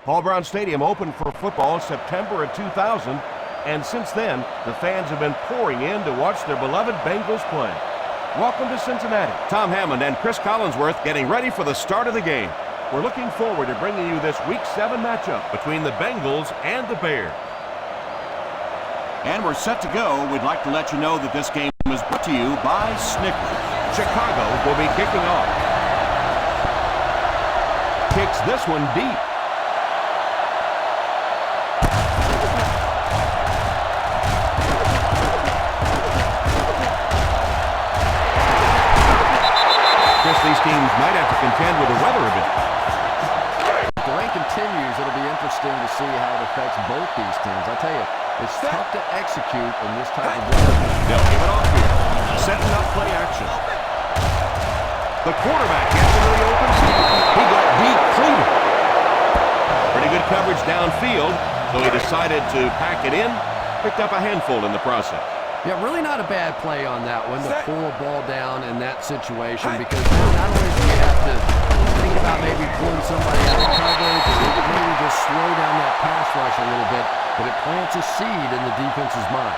Paul Brown Stadium opened for football September of 2000, and since then, the fans have been pouring in to watch their beloved Bengals play. Welcome to Cincinnati. Tom Hammond and Chris Collinsworth getting ready for the start of the game. We're looking forward to bringing you this Week 7 matchup between the Bengals and the Bears. And we're set to go. We'd like to let you know that this game is brought to you by Snickers. Chicago will be kicking off. Kicks this one deep. These teams might have to contend with the weather a bit. If the rain continues, it'll be interesting to see how it affects both these teams. I tell you, it's tough to execute in this type of weather. They'll give it off here. Setting up play action. The quarterback gets into the open field. He got deep cleated. Pretty good coverage downfield, so he decided to pack it in. Picked up a handful in the process. Yeah, really not a bad play on that one to pull a ball down in that situation, because not only do you have to think about maybe pulling somebody out of coverage or maybe just slow down that pass rush a little bit, but it plants a seed in the defense's mind.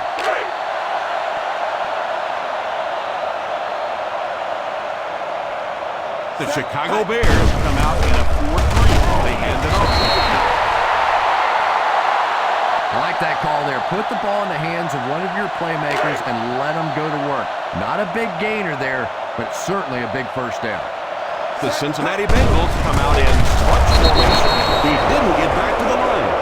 The Chicago Bears come out in a 4-3. They hand it off. I like that call there. Put the ball in the hands of one of your playmakers and let them go to work. Not a big gainer there, but certainly a big first down. The Cincinnati Bengals come out in slot formation. He didn't get back to the line.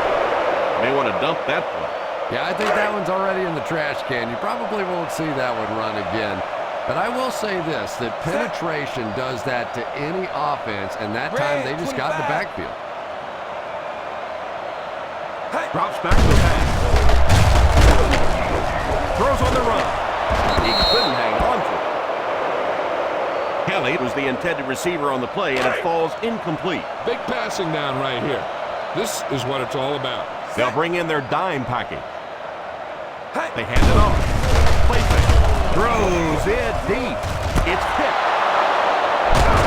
May want to dump that play. Yeah, I think that one's already in the trash can. You probably won't see that one run again. But I will say this, that penetration does that to any offense, and that time they just got in the backfield. Drops back to the pass. Throws on the run. He couldn't hang on to it. Kelly was the intended receiver on the play, and it falls incomplete. Big passing down right here. This is what it's all about. They'll bring in their dime package. They hand it off. Play fake. Throws it deep. It's picked.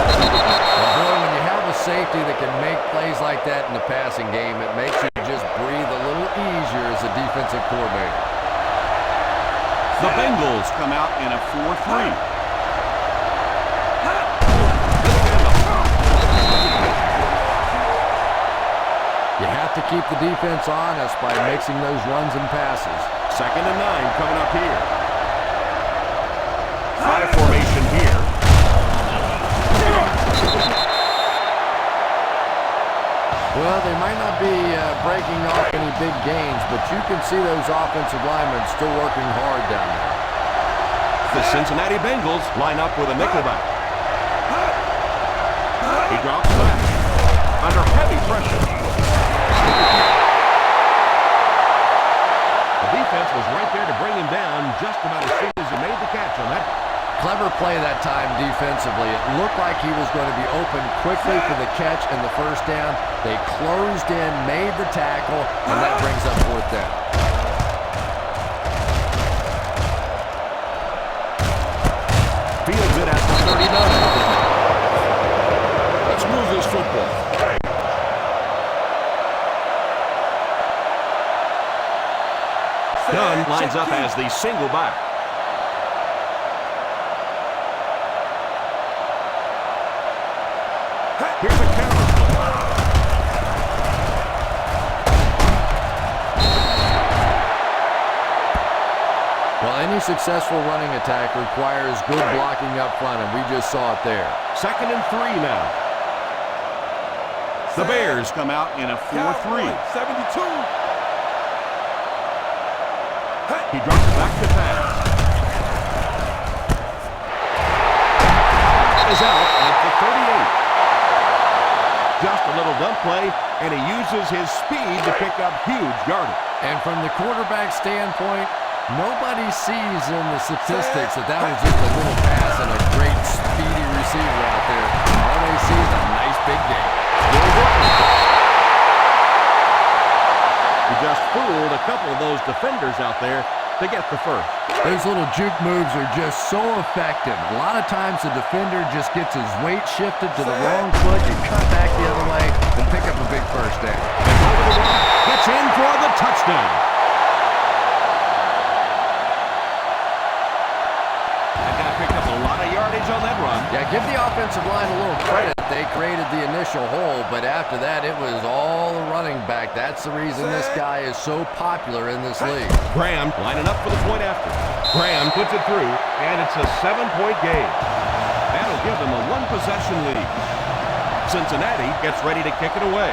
And boy, when you have a safety that can make plays like that in the passing game, it makes you just breathe a little easier as a defensive coordinator. The Bengals come out in a 4-3. You have to keep the defense honest by mixing those runs and passes. 2nd and 9 coming up here. 5 formation here. Well, they might not be breaking off any big gains, but you can see those offensive linemen still working hard down there. The Cincinnati Bengals line up with a nickelback. He drops back under heavy pressure. The defense was right there to bring him down just about as soon as he made the catch on that. Clever play that time defensively. It looked like he was going to be open quickly for the catch and the first down. They closed in, made the tackle, and that brings up 4th down. Fields it at the 39. Let's move this football. Dunn lines up as the single back. Here's a counter play. Well, any successful running attack requires good blocking up front, and we just saw it there. 2nd and 3 now. The Bears come out in a 4-3. 72. He drops back to pass. Is out at the 38. Just a little dump play, and he uses his speed to pick up huge yardage. And from the quarterback standpoint, nobody sees in the statistics that that was just a little pass and a great speedy receiver out there. All they see is a nice big game. He just fooled a couple of those defenders out there to get the first. Those little juke moves are just so effective. A lot of times the defender just gets his weight shifted to the wrong foot and cut back the other way and pick up a big first down. touchdown. That guy picked up a lot of yardage on that run. Yeah, give the offensive line a little credit. They created the initial hole, but after that, it was all the running back. That's the reason this guy is so popular in this league. Graham lining up for the point after. Graham puts it through, and it's a 7-point game. That'll give them a one-possession lead. Cincinnati gets ready to kick it away.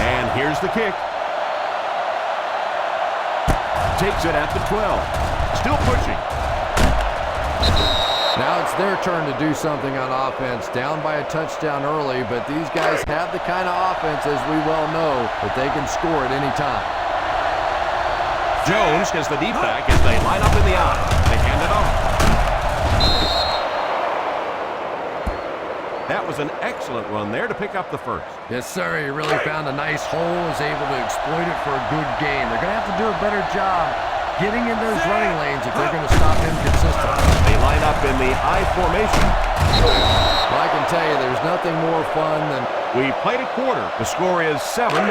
And here's the kick. Takes it at the 12. Still pushing. Now it's their turn to do something on offense. Down by a touchdown early, but these guys have the kind of offense, as we well know, that they can score at any time. Jones gets the deep back as they line up in the eye. They hand it off. That was an excellent run there to pick up the first. Yes, sir. He really found a nice hole, was able to exploit it for a good gain. They're going to have to do a better job getting in those running lanes if they're going to stop him consistently. They line up in the I formation. Well, I can tell you there's nothing more fun than... We played a quarter. The score is 7-0.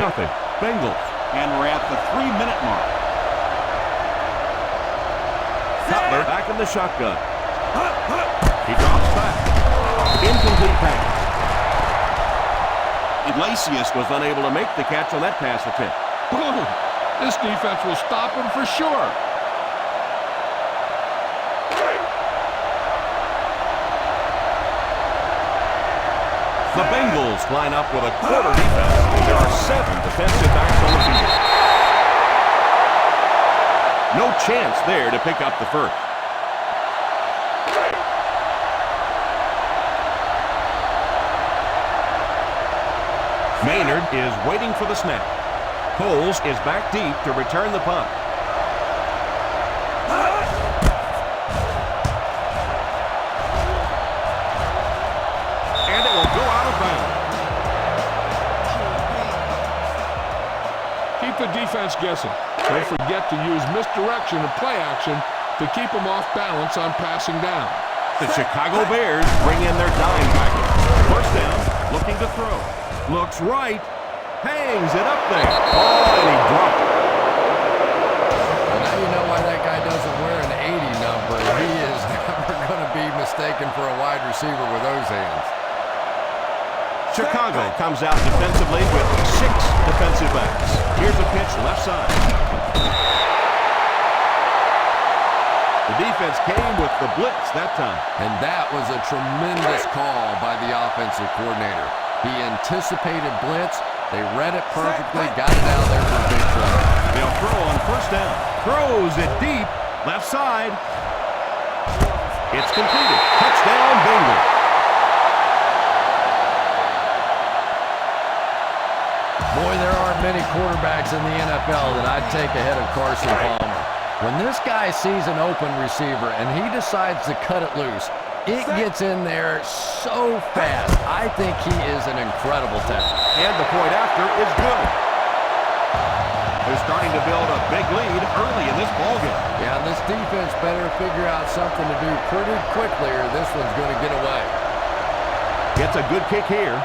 Bengals. And we're at the 3-minute mark. Cutler back in the shotgun. He drops back. Incomplete pass. Iglesias was unable to make the catch on that pass attempt. This defense will stop him for sure. The Bengals line up with a quarter defense. There are 7 defensive backs on the field. No chance there to pick up the first. Maynard is waiting for the snap. Coles is back deep to return the punt. And it will go out of bounds. Keep the defense guessing. Don't forget to use misdirection and play action to keep them off balance on passing down. The Chicago Bears bring in their dime package. First down, looking to throw. Looks right. Hangs it up there. Oh, and he dropped it. Well, now you know why that guy doesn't wear an 80 number. He is never going to be mistaken for a wide receiver with those hands. Chicago comes out defensively with 6 defensive backs. Here's a pitch left side. The defense came with the blitz that time. And that was a tremendous call by the offensive coordinator. He anticipated blitz. They read it perfectly, got it out there for a big play. They'll throw on first down. Throws it deep. Left side. It's completed. Touchdown, Bengals. Boy, there aren't many quarterbacks in the NFL that I'd take ahead of Carson Palmer. When this guy sees an open receiver and he decides to cut it loose, it gets in there so fast. I think he is an incredible talent. And the point after is good. They're starting to build a big lead early in this ballgame. Yeah, this defense better figure out something to do pretty quickly or this one's going to get away. Gets a good kick here.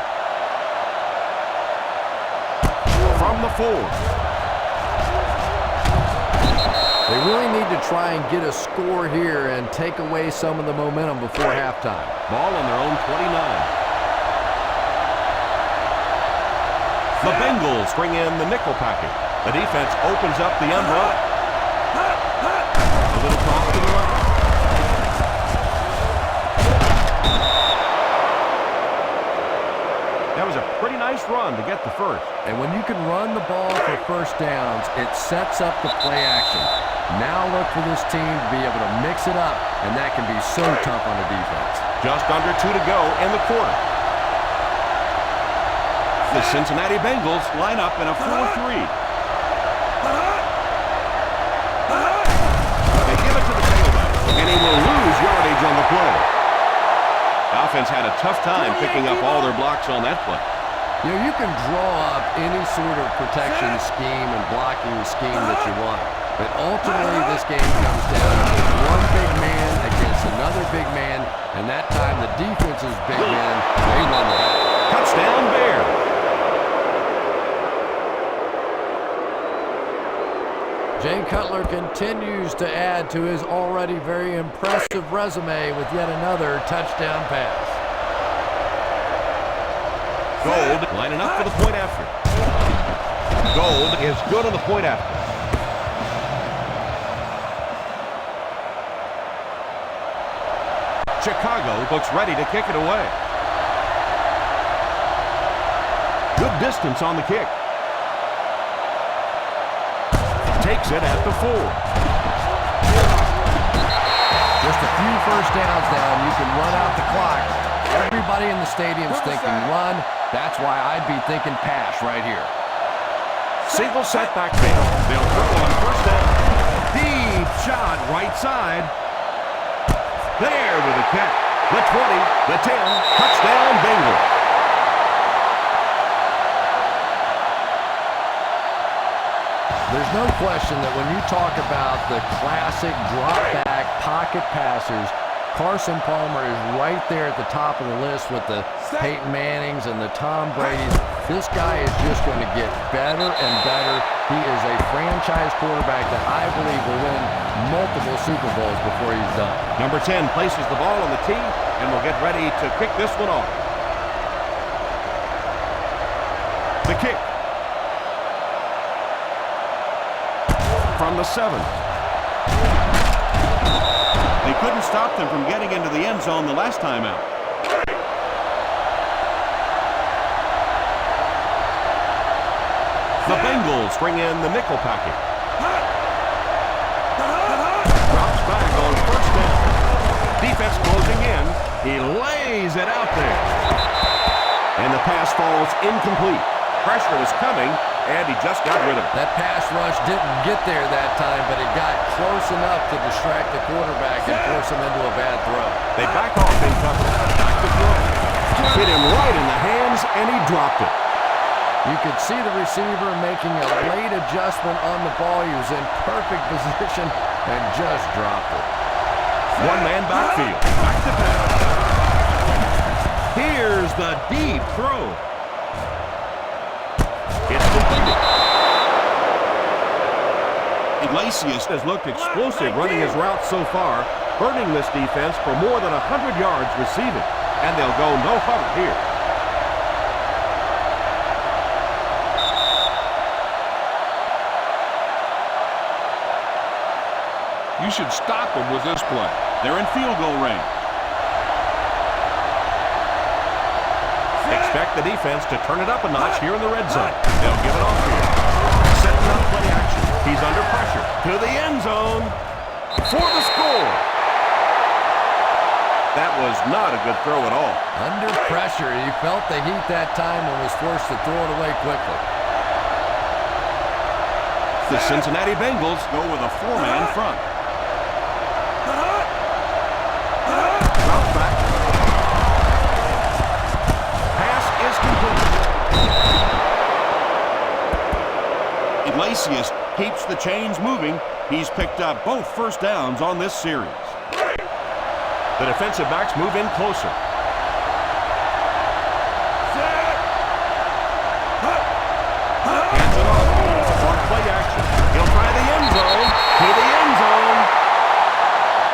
From the 4. They really need to try and get a score here and take away some of the momentum before halftime. Ball on their own 29. The Bengals bring in the nickel package. The defense opens up the end run. A little toss to the right. That was a pretty nice run to get the first. And when you can run the ball for first downs, it sets up the play action. Now look for this team to be able to mix it up, and that can be so tough on the defense. Just under 2 to go in the quarter. The Cincinnati Bengals line up in a 4-3. They give it to the tailback, and he will lose yardage on the play. The offense had a tough time picking up all their blocks on that play. You know, you can draw up any sort of protection scheme and blocking scheme that you want. But ultimately, this game comes down to one big man against another big man, and that time the defense's big man, they won the battle. Touchdown, Bears. Cutler continues to add to his already very impressive resume with yet another touchdown pass. Gold lining up for the point after. Gold is good on the point after. Chicago looks ready to kick it away. Good distance on the kick. Takes it at the 4. Just a few first downs now, and you can run out the clock. Everybody in the stadium's thinking run. That's why I'd be thinking pass right here. Single set backfield. They'll throw on first down. Deep shot right side. There with the catch. The 20, the 10, touchdown Bengals. There's no question that when you talk about the classic drop-back pocket passers, Carson Palmer is right there at the top of the list with the Peyton Mannings and the Tom Bradys. This guy is just going to get better and better. He is a franchise quarterback that I believe will win multiple Super Bowls before he's done. Number 10 places the ball on the tee and will get ready to kick this one off. The kick. From the 7. They couldn't stop them from getting into the end zone the last time out. The Bengals bring in the nickel package. Drops back on first down. Defense closing in. He lays it out there. And the pass falls incomplete. Pressure was coming, and he just got rid of it. That pass rush didn't get there that time, but it got close enough to distract the quarterback and force him into a bad throw. They back off in coverage. Back to throw. Hit him right in the hands, and he dropped it. You could see the receiver making a late adjustment on the ball. He was in perfect position and just dropped it. One-man backfield. Back to pass. Here's the deep throw. It's completed. Iglesias Has looked explosive running his route so far, burning this defense for more than 100 yards receiving. And they'll go no huddle here. You should stop them with this play. They're in field goal range. Expect the defense to turn it up a notch here in the red zone. They'll give it off here. Setting up play action. He's under pressure. To the end zone. For the score. That was not a good throw at all. Under pressure. He felt the heat that time and was forced to throw it away quickly. The Cincinnati Bengals Go with a 4-man front. drops back. Pass is complete. Iglesias keeps the chains moving. He's picked up both first downs on this series. The defensive backs move in closer. Hands it off. On play action. He'll try the end zone. To the end zone.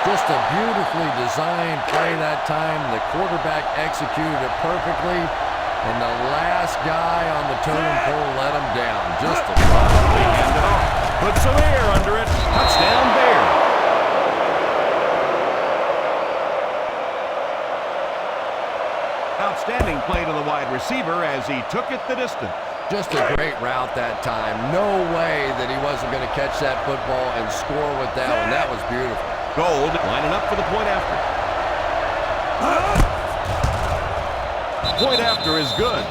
Just a beautifully designed play that time. The quarterback executed it perfectly, and the last guy on the totem pole let him down. Just a They hand it off. Put some air under it. Touchdown Bear. Outstanding play to the wide receiver as he took it the distance. Just a great route that time. No way that he wasn't going to catch that football and score with that one. That was beautiful. Gold lining up for the point after. Point after is good.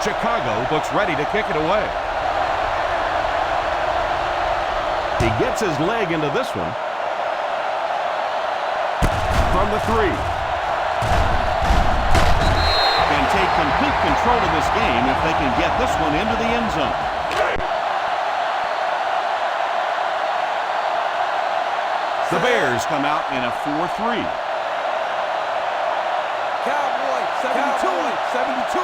Chicago looks ready to kick it away. He gets his leg into this one. From the 3. Can take complete control of this game if they can get this one into the end zone. The Bears come out in a 4-3. Cowboy, 72.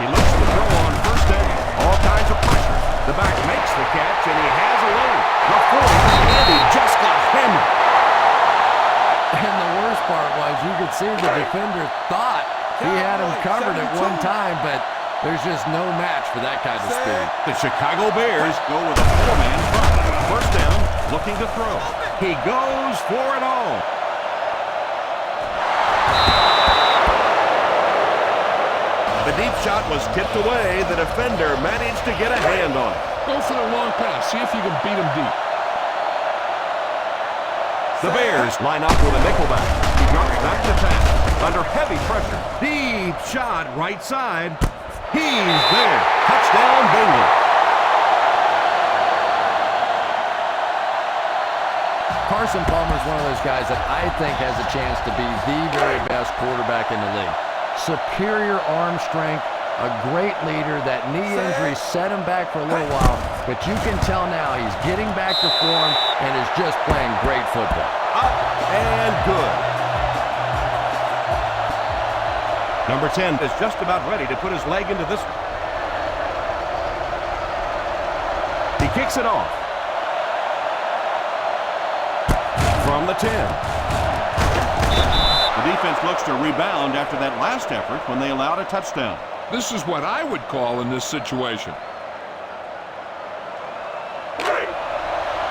He looks to throw on first down. All kinds of pressure. The back makes the catch, and he has a lane. The 40, and he just got hammered. And the worst part was you could see the defender thought he had him covered at one time, but there's just no match for that kind of speed. The Chicago Bears go with a four-man front. First down, looking to throw. He goes for it all. The deep shot was tipped away. The defender managed to get a hand on it. Go for the long pass. See if you can beat him deep. The Bears line up with a nickelback. He drops back to pass. Under heavy pressure. Deep shot right side. He's there. Touchdown, Bengals. Carson Palmer is one of those guys that I think has a chance to be the very best quarterback in the league. Superior arm strength, a great leader. That knee injury set him back for a little while, but you can tell now he's getting back to form and is just playing great football. Up and good. Number 10 is just about ready to put his leg into this one. He kicks it off. From the 10. The defense looks to rebound after that last effort when they allowed a touchdown. This is what I would call in this situation.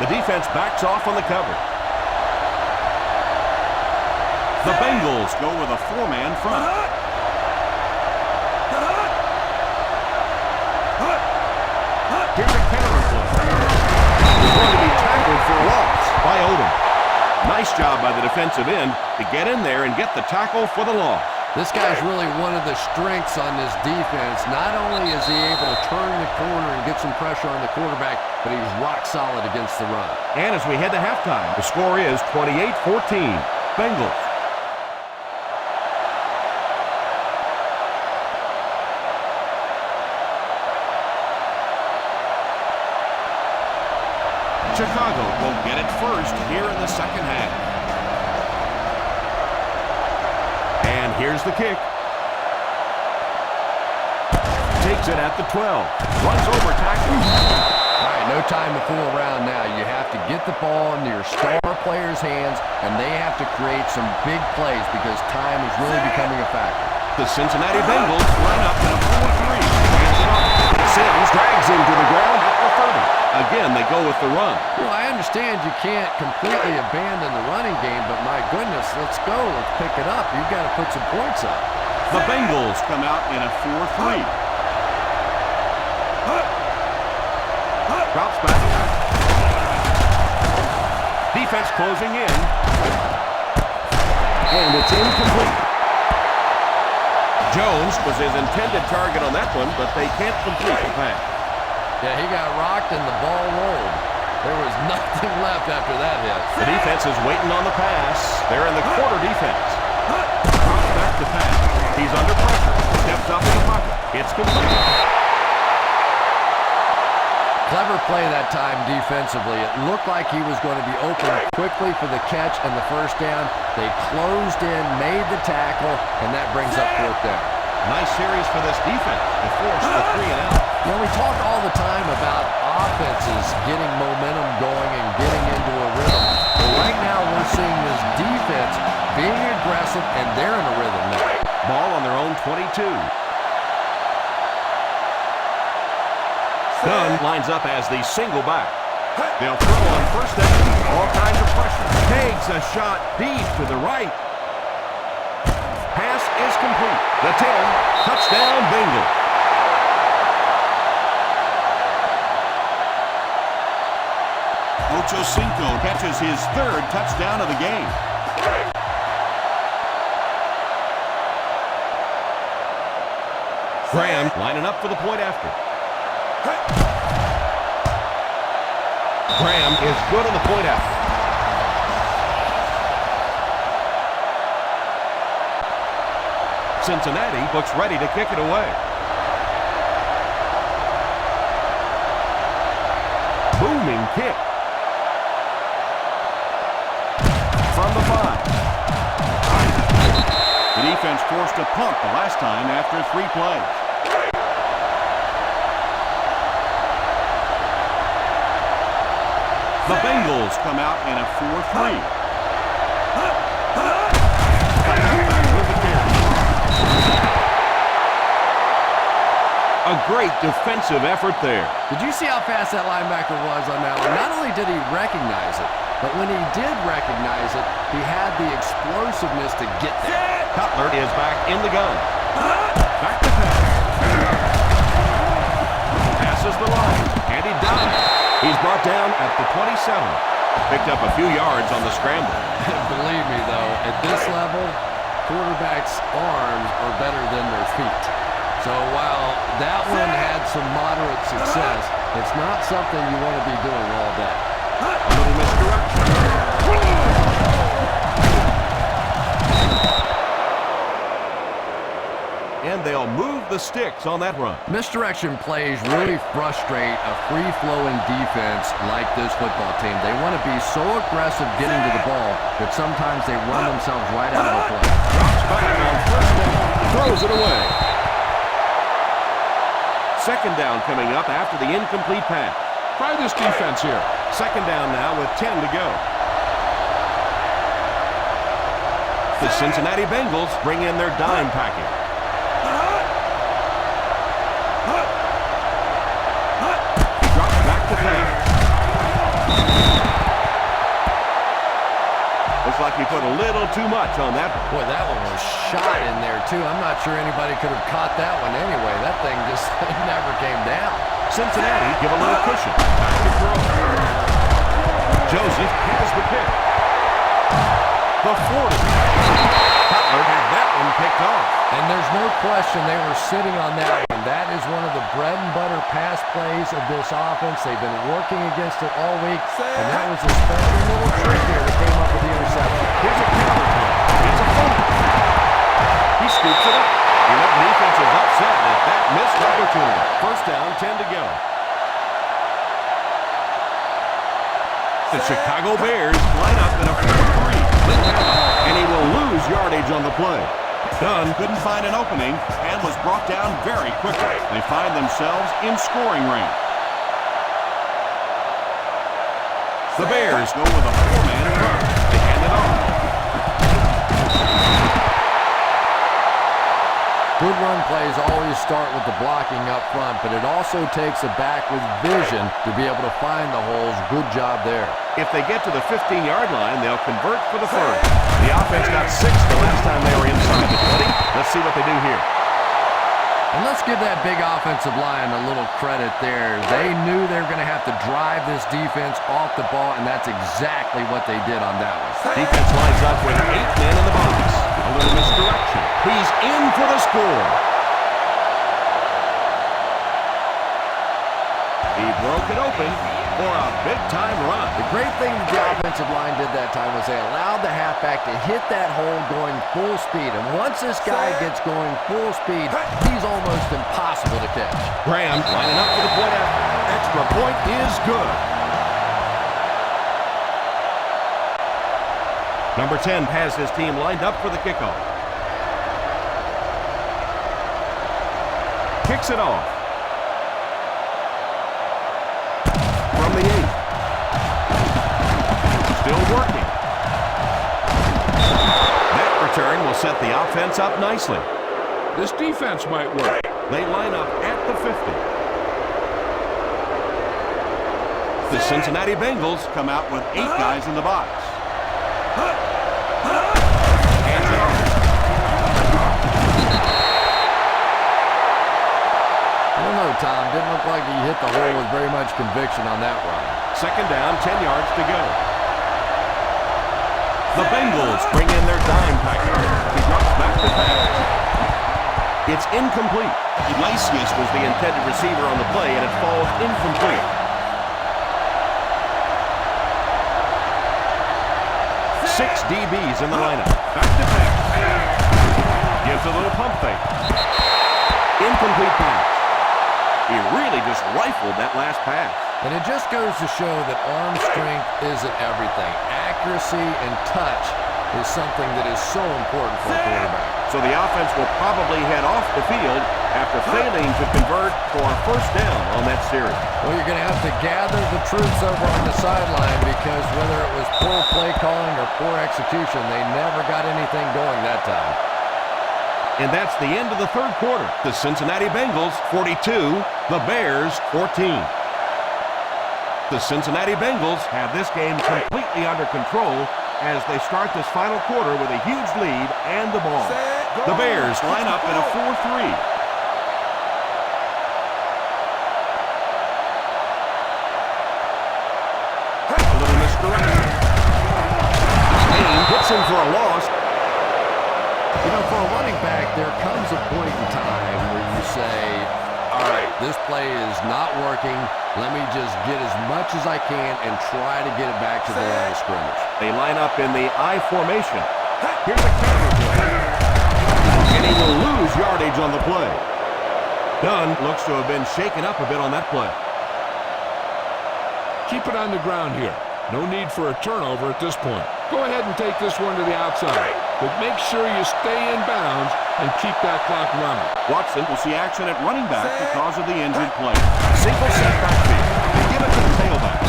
The defense backs off on the cover. The Bengals go with a four-man front. Here's a counter play. He's going to be tackled for a loss by Odom. Nice job by the defensive end to get in there and get the tackle for the loss. This guy's really one of the strengths on this defense. Not only is he able to turn the corner and get some pressure on the quarterback, but he's rock solid against the run. And as we head to halftime, the score is 28-14. Bengals. Chicago will get it first here in the second half. And here's the kick. Takes it at the 12. Runs over tackles. All right, no time to fool around now. You have to get the ball into your star players' hands, and they have to create some big plays because time is really becoming a factor. The Cincinnati Bengals line up in a 4-3. Sims drags him to the ground at the 30. Again, they go with the run. Well, I understand you can't completely abandon the running game, but my goodness, let's go. Let's pick it up. You've got to put some points up. The Bengals come out in a 4-3. Drops back. Defense closing in. And it's incomplete. Jones was his intended target on that one, but they can't complete the pass. Yeah, he got rocked and the ball rolled. There was nothing left after that hit. The defense is waiting on the pass. They're in the quarter defense. Drops back to pass. He's under pressure. Steps up in the pocket. It's complete. Clever play that time defensively. It looked like he was going to be open quickly for the catch and the first down. They closed in, made the tackle, and that brings up fourth down. Nice series for this defense to force the 3-and-out. You know, we talk all the time about offenses getting momentum going and getting into a rhythm. But right now we're seeing this defense being aggressive, and they're in a rhythm now. Ball on their own 22. Dunn lines up as the single back. They'll throw on first down. All kinds of pressure. Takes a shot deep to the right. Pass is complete. The 10. Touchdown, Bengals. Ocho Cinco catches his third touchdown of the game. Graham lining up for the point after. Graham is good on the point after. Cincinnati looks ready to kick it away. Booming kick. From the 5. The defense forced a punt the last time after 3 plays. The Bengals come out in a 4-3. A great defensive effort there. Did you see how fast that linebacker was on that one? Not only did he recognize it, but when he did recognize it, he had the explosiveness to get there. Cutler is back in the gun. Back to pass. Passes the line, and he does it. He's brought down at the 27. Picked up a few yards on the scramble. Believe me, though, at this level, quarterbacks' arms are better than their feet. So while that one had some moderate success, it's not something you want to be doing all day. A little misdirection. And they'll move the sticks on that run. Misdirection plays really frustrate a free-flowing defense like this football team. They want to be so aggressive getting to the ball that sometimes they run themselves right out of the play. Drops back on first down. Throws it away. Second down coming up after the incomplete pass. Try this defense here. Second down now with 10 to go. The Cincinnati Bengals bring in their dime package. Drops back to pass. Looks like he put a little too much on that one. Boy, that one was shot in there, too. I'm not sure anybody could have caught that one anyway. That thing just never came down. Cincinnati give a little cushion. Back to throw. Joseph has the pick. The 40. Cutler had that one picked off. And there's no question they were sitting on that one. That is one of the bread and butter pass plays of this offense. They've been working against it all week, and that was a special little trick here that came up with the interception. Here's a counter play. It's a fumble. He scoops it up. And that defense is upset at that missed opportunity. First down, 10 to go. The Chicago Bears line up in a 4-3. And he will lose yardage on the play. Dunn couldn't find an opening and was brought down very quickly. They find themselves in scoring range. The Bears go with a 4-man front. They hand it off. Good run plays always start with the blocking up front, but it also takes a back with vision to be able to find the holes. Good job there. If they get to the 15-yard line, they'll convert for the first. The offense got 6 the last time they were inside the 20. Let's see what they do here. And let's give that big offensive line a little credit there. They knew they were going to have to drive this defense off the ball, and that's exactly what they did on that one. Defense lines up with 8 men in the box. A little misdirection. He's in for the score. He broke it open for a big-time run. The great thing the offensive line did that time was they allowed the halfback to hit that hole going full speed. And once this guy gets going full speed, he's almost impossible to catch. Graham lining up for the point after. Extra point is good. Number 10 has his team lined up for the kickoff. Kicks it off. From the 8. Still working. That return will set the offense up nicely. This defense might work. They line up at the 50. The Cincinnati Bengals Come out with 8 guys in the box. hands it off. I don't know, Tom. Didn't look like he hit the hole with very much conviction on that run. Second down, 10 yards to go. The Bengals bring in their dime package. He drops back to pass. It's incomplete. Iglesias was the intended receiver on the play, and it falls incomplete. 6 DBs in the lineup. Back to pass. Gives a little pump fake. Incomplete pass. He really just rifled that last pass. And it just goes to show that arm strength isn't everything. Accuracy and touch is something that is so important for a quarterback. So the offense will probably head off the field after failing to convert for a first down on that series. Well, you're going to have to gather the troops over on the sideline because whether it was poor play calling or poor execution, they never got anything going that time. And that's the end of the third quarter. The Cincinnati Bengals 42, the Bears 14. The Cincinnati Bengals have this game completely under control as they start this final quarter with a huge lead and the ball. The Bears line up in a 4-3. A little misdirection. Spain hits him for a loss. You know, for a running back, there comes a point in time where you say, all right, this play is not working. Let me just get as much as I can and try to get it back to the line of scrimmage. They line up in the I formation. Here's a counter play. And he will lose yardage on the play. Dunn looks to have been shaken up a bit on that play. Keep it on the ground here. No need for a turnover at this point. Go ahead and take this one to the outside, but make sure you stay in bounds and keep that clock running. Watson will see action at running back because of the injured player. Single set backfield. They give it to the tailback.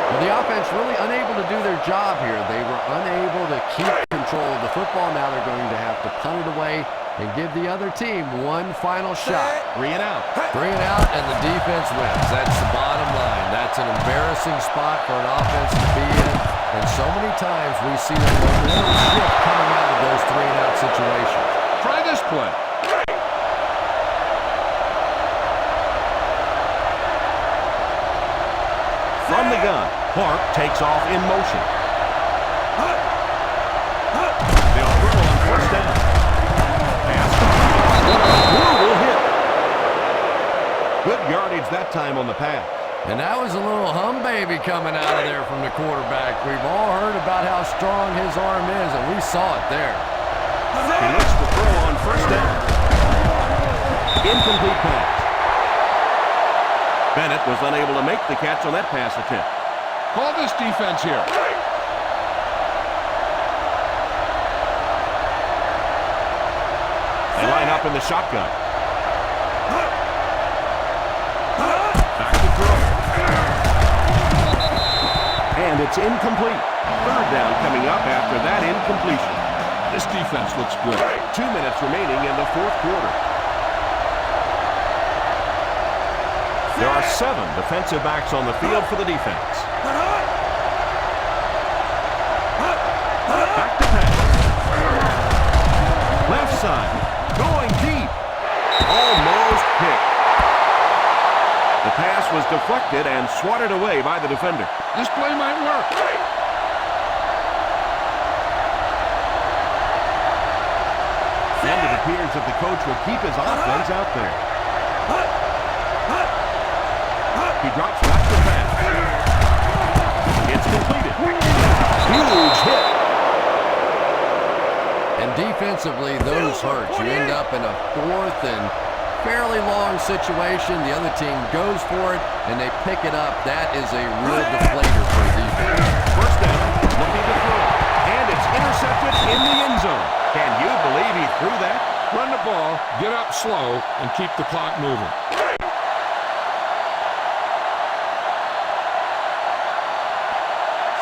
Well, the offense really unable to do their job here. They were unable to keep control of the football. Now they're going to have to punt it away and give the other team one final shot. 3 and out. 3 and out, and the defense wins. That's the bottom line. That's an embarrassing spot for an offense to be in. And so many times we see a momentum shift coming out of those 3 and out situations. Try this play. From the gun, Clark takes off in motion. They'll throw on first down. Pass. Brutal hit. Good yardage that time on the pass. And that was a little hum baby coming out of there from the quarterback. We've all heard about how strong his arm is, and we saw it there. He looks to throw on first down. Incomplete pass. Bennett was unable to make the catch on that pass attempt. Call this defense here. They line up in the shotgun. Back to throw. And it's incomplete. Third down coming up after that incompletion. This defense looks good. 2 minutes remaining in the fourth quarter. There are 7 defensive backs on the field for the defense. Back to pass. Left side. Going deep. Almost picked. The pass was deflected and swatted away by the defender. This play might work. And it appears that the coach will keep his offense out there. He drops back to pass. It's completed. Huge hit. And defensively, those hurt. You end up in a 4th and fairly long situation. The other team goes for it, and they pick it up. That is a real deflator for a defense. First down, looking to throw. And it's intercepted in the end zone. Can you believe he threw that? Run the ball, get up slow, and keep the clock moving.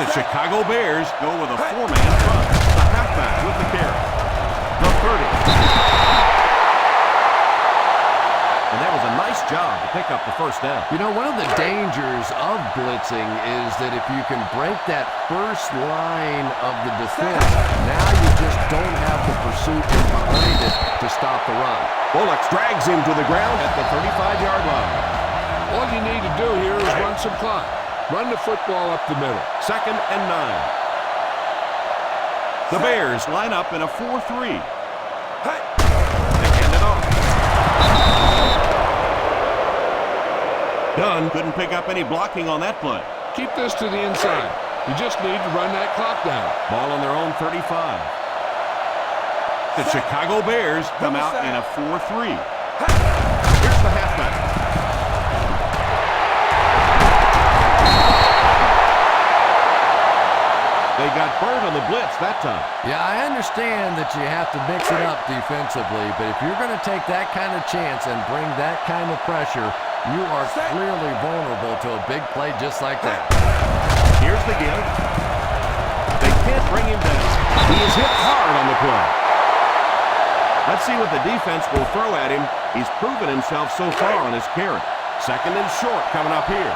The Chicago Bears go with a 4-man front. The halfback with the carry. The 30. And that was a nice job to pick up the first down. You know, one of the dangers of blitzing is that if you can break that first line of the defense, now you just don't have the pursuit in behind it to stop the run. Bullock drags him to the ground at the 35-yard line. All you need to do here is run some clock. Run the football up the middle. 2nd and 9. The Bears line up in a 4-3. They hand it off. Dunn couldn't pick up any blocking on that play. Keep this to the inside. You just need to run that clock down. Ball on their own 35. The Chicago Bears come out in a 4-3. Here's the halfback. They got burned on the blitz that time. Yeah, I understand that you have to mix it up defensively, but if you're going to take that kind of chance and bring that kind of pressure, you are clearly vulnerable to a big play just like that. Here's the give. They can't bring him down. He is hit hard on the play. Let's see what the defense will throw at him. He's proven himself so far on his carry. Second and short coming up here.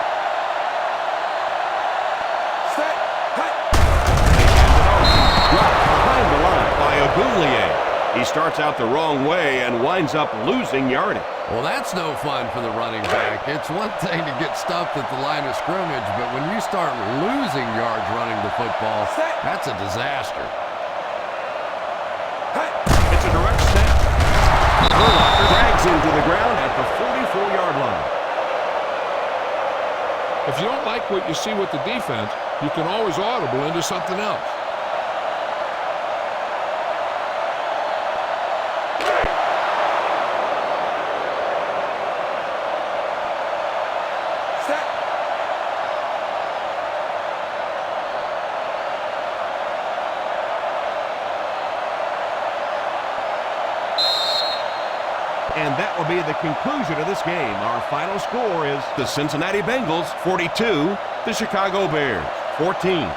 Behind the line by Agoulier. He starts out the wrong way and winds up losing yardage. Well, that's no fun for the running back. It's one thing to get stuffed at the line of scrimmage, but when you start losing yards running the football, that's a disaster. It's a direct snap. Urlacher drags him to the ground at the 44-yard line. If you don't like what you see with the defense, you can always audible into something else. And that will be the conclusion of this game. Our final score is the Cincinnati Bengals 42, the Chicago Bears 14.